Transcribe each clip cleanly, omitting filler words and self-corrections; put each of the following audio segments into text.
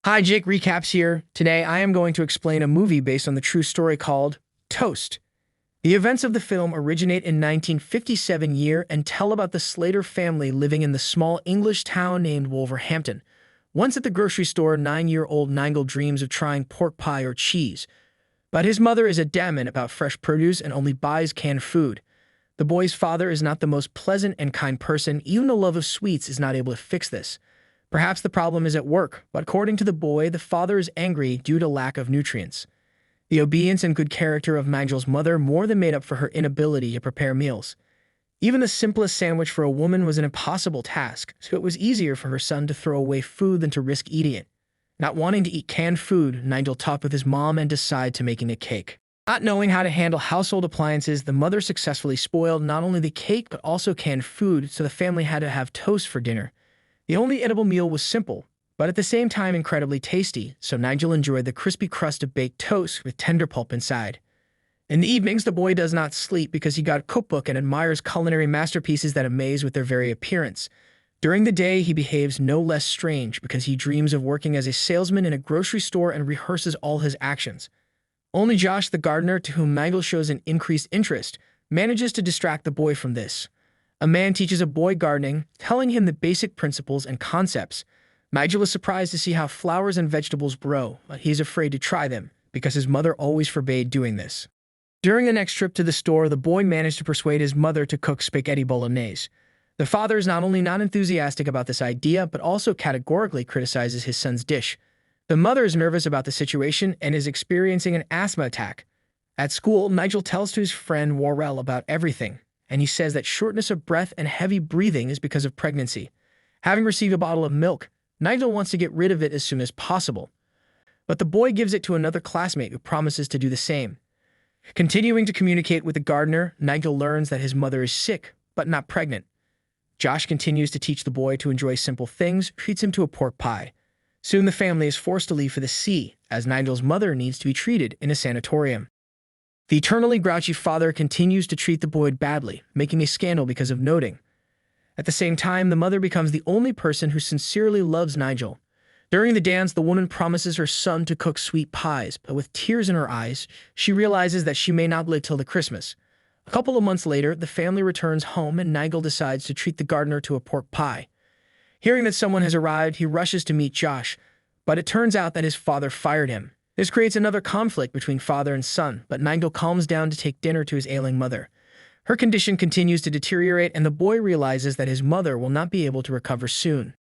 Hi, Jake Recaps here. Today I am going to explain a movie based on the true story called Toast. The events of the film originate in 1957 year and tell about the Slater family living in the small English town named Wolverhampton. Once at the grocery store, 9-year-old Nigel dreams of trying pork pie or cheese, but his mother is adamant about fresh produce and only buys canned food. The boy's father is not the most pleasant and kind person. Even the love of sweets is not able to fix this. Perhaps the problem is at work, but according to the boy, the father is angry due to lack of nutrients. The obedience and good character of Nigel's mother more than made up for her inability to prepare meals. Even the simplest sandwich for a woman was an impossible task, so it was easier for her son to throw away food than to risk eating it. Not wanting to eat canned food, Nigel talked with his mom and decided to making a cake. Not knowing how to handle household appliances, the mother successfully spoiled not only the cake but also canned food, so the family had to have toast for dinner. The only edible meal was simple, but at the same time incredibly tasty, so Nigel enjoyed the crispy crust of baked toast with tender pulp inside. In the evenings, the boy does not sleep because he got a cookbook and admires culinary masterpieces that amaze with their very appearance. During the day, he behaves no less strange because he dreams of working as a salesman in a grocery store and rehearses all his actions. Only Josh, the gardener, to whom Nigel shows an increased interest, manages to distract the boy from this. A man teaches a boy gardening, telling him the basic principles and concepts. Nigel is surprised to see how flowers and vegetables grow, but he is afraid to try them because his mother always forbade doing this. During the next trip to the store, the boy managed to persuade his mother to cook spaghetti bolognese. The father is not only not enthusiastic about this idea, but also categorically criticizes his son's dish. The mother is nervous about the situation and is experiencing an asthma attack. At school, Nigel tells to his friend Worrell about everything, and he says that shortness of breath and heavy breathing is because of pregnancy. Having received a bottle of milk, Nigel wants to get rid of it as soon as possible. But the boy gives it to another classmate who promises to do the same. Continuing to communicate with the gardener, Nigel learns that his mother is sick, but not pregnant. Josh continues to teach the boy to enjoy simple things, treats him to a pork pie. Soon the family is forced to leave for the sea, as Nigel's mother needs to be treated in a sanatorium. The eternally grouchy father continues to treat the boy badly, making a scandal because of noting. At the same time, the mother becomes the only person who sincerely loves Nigel. During the dance, the woman promises her son to cook sweet pies, but with tears in her eyes, she realizes that she may not live till the Christmas. A couple of months later, the family returns home and Nigel decides to treat the gardener to a pork pie. Hearing that someone has arrived, he rushes to meet Josh, but it turns out that his father fired him. This creates another conflict between father and son, but Nigel calms down to take dinner to his ailing mother. Her condition continues to deteriorate, and the boy realizes that his mother will not be able to recover soon.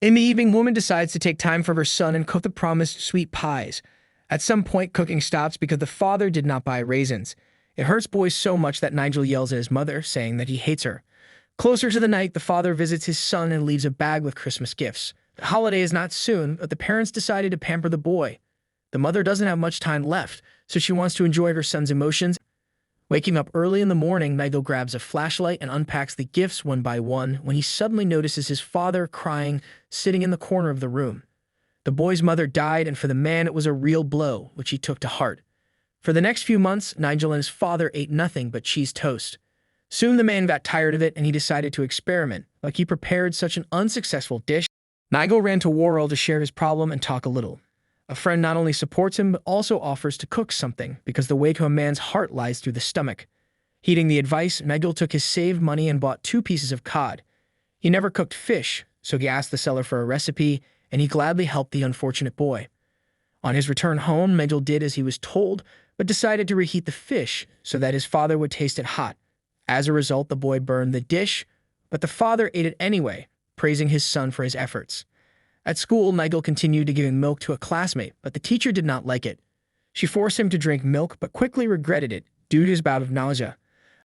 In the evening, woman decides to take time for her son and cook the promised sweet pies. At some point, cooking stops because the father did not buy raisins. It hurts boys so much that Nigel yells at his mother, saying that he hates her. Closer to the night, the father visits his son and leaves a bag with Christmas gifts. The holiday is not soon, but the parents decided to pamper the boy. The mother doesn't have much time left, so she wants to enjoy her son's emotions. Waking up early in the morning, Nigel grabs a flashlight and unpacks the gifts one by one when he suddenly notices his father crying, sitting in the corner of the room. The boy's mother died, and for the man it was a real blow, which he took to heart. For the next few months, Nigel and his father ate nothing but cheese toast. Soon the man got tired of it and he decided to experiment, like he prepared such an unsuccessful dish. Nigel ran to Worrell to share his problem and talk a little. A friend not only supports him, but also offers to cook something, because the way to a man's heart lies through the stomach. Heeding the advice, Nigel took his saved money and bought 2 pieces of cod. He never cooked fish, so he asked the seller for a recipe, and he gladly helped the unfortunate boy. On his return home, Nigel did as he was told, but decided to reheat the fish so that his father would taste it hot. As a result, the boy burned the dish, but the father ate it anyway, praising his son for his efforts. At school, Nigel continued to give milk to a classmate, but the teacher did not like it. She forced him to drink milk, but quickly regretted it due to his bout of nausea.